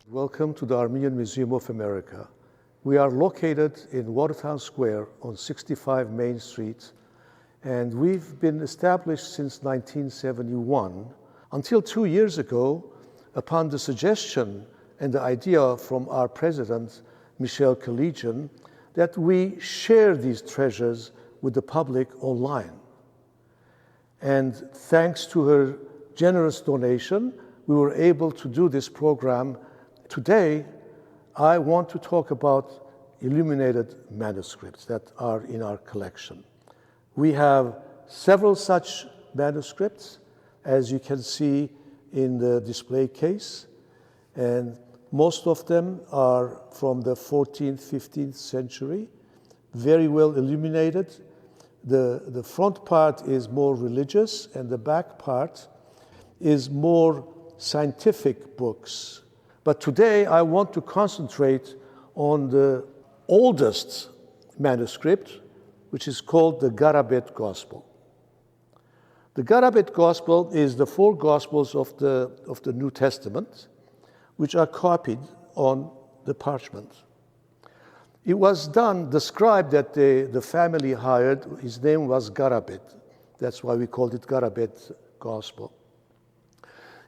Welcome to the Armenian Museum of America. We are located in Watertown Square on 65 Main Street, and we've been established since 1971 until 2 years ago, upon the suggestion and the idea from our president, Michelle Collegian, that we share these treasures with the public online. And thanks to her generous donation, we were able to do this program. Today, I want to talk about illuminated manuscripts that are in our collection. We have several such manuscripts, as you can see in the display case, and most of them are from the 14th, 15th century, very well illuminated. The front part is more religious, and the back part is more scientific books. But today I want to concentrate on the oldest manuscript, which is called the Garabed Gospel. The Garabed Gospel is the 4 Gospels of the New Testament, which are copied on the parchment. It was done, the scribe that the family hired, his name was Garabed. That's why we called it Garabed Gospel.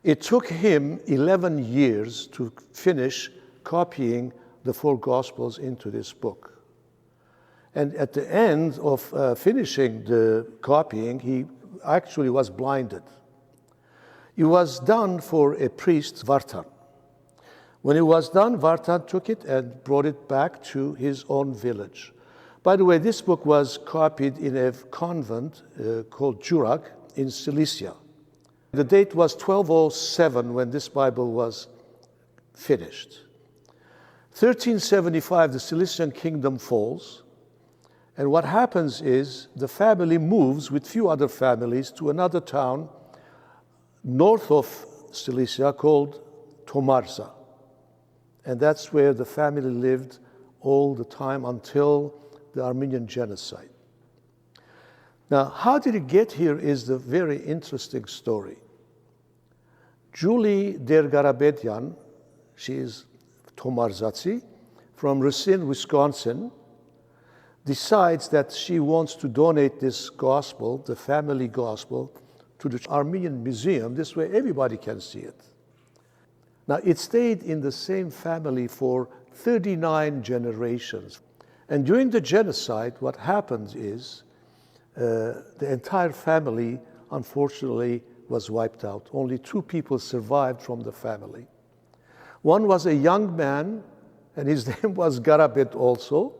It took him 11 years to finish copying the 4 Gospels into this book. And at the end of finishing the copying, he actually was blinded. It was done for a priest, Vartan. When it was done, Vartan took it and brought it back to his own village. By the way, this book was copied in a convent called Jurag in Cilicia. The date was 1207 when this Bible was finished. 1375, the Cilician kingdom falls, and what happens is the family moves with few other families to another town north of Cilicia called Tomarza. And that's where the family lived all the time until the Armenian genocide. Now, how did it get here is the very interesting story. Julie Der Garabedian, she is Tomarzatsi, from Racine, Wisconsin, decides that she wants to donate this gospel, the family gospel, to the Armenian Museum. This way everybody can see it. Now, it stayed in the same family for 39 generations. And during the genocide, what happened is the entire family, unfortunately, was wiped out. Only 2 people survived from the family. One was a young man, and his name was Garabed also,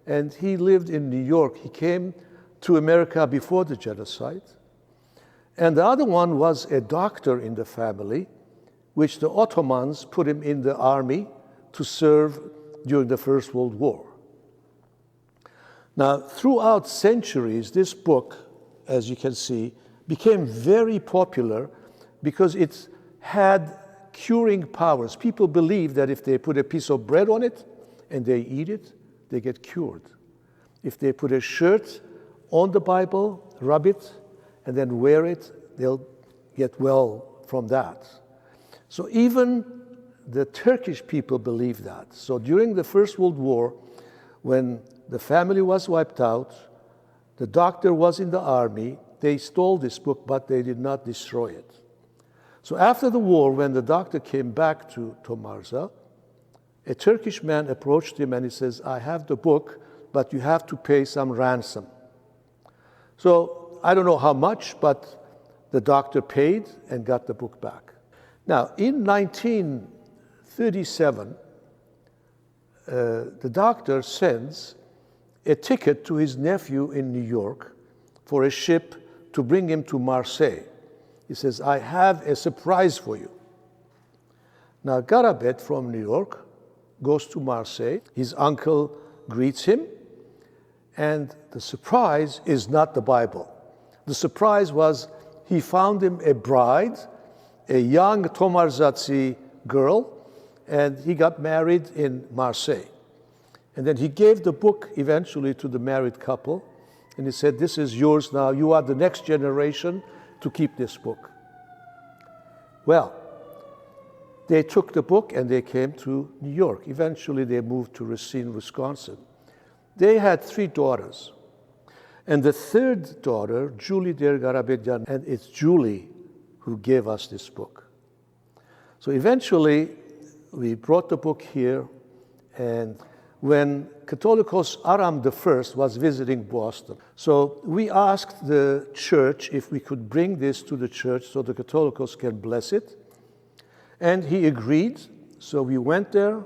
and he lived in New York. He came to America before the genocide. And the other one was a doctor in the family, which the Ottomans put him in the army to serve during the First World War. Now, throughout centuries, this book, as you can see, became very popular because it had curing powers. People believe that if they put a piece of bread on it and they eat it, they get cured. If they put a shirt on the Bible, rub it, and then wear it, they'll get well from that. So even the Turkish people believe that. So during the First World War, when the family was wiped out, the doctor was in the army, they stole this book, but they did not destroy it. So after the war, when the doctor came back to Tomarza, a Turkish man approached him and he says, I have the book, but you have to pay some ransom. So I don't know how much, but the doctor paid and got the book back. Now, in 1937, the doctor sends a ticket to his nephew in New York for a ship to bring him to Marseille. He says, I have a surprise for you. Now, Garabed from New York goes to Marseille. His uncle greets him, and the surprise is not the Bible. The surprise was he found him a bride, a young Tomarzatsi girl, and he got married in Marseille. And then he gave the book eventually to the married couple, and he said, this is yours now. You are the next generation to keep this book. Well, they took the book and they came to New York. Eventually, they moved to Racine, Wisconsin. They had 3 daughters. And the 3rd daughter, Julie der Garabed, and it's Julie who gave us this book. So eventually, we brought the book here, and when Catholicos Aram I was visiting Boston, so we asked the church if we could bring this to the church so the Catholicos can bless it. And he agreed, so we went there,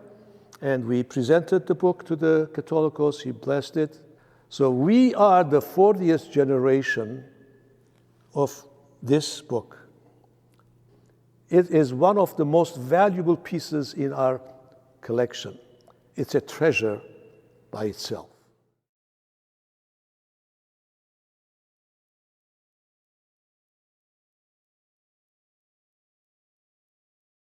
and we presented the book to the Catholicos. He blessed it. So we are the 40th generation of this book. It is one of the most valuable pieces in our collection. It's a treasure by itself.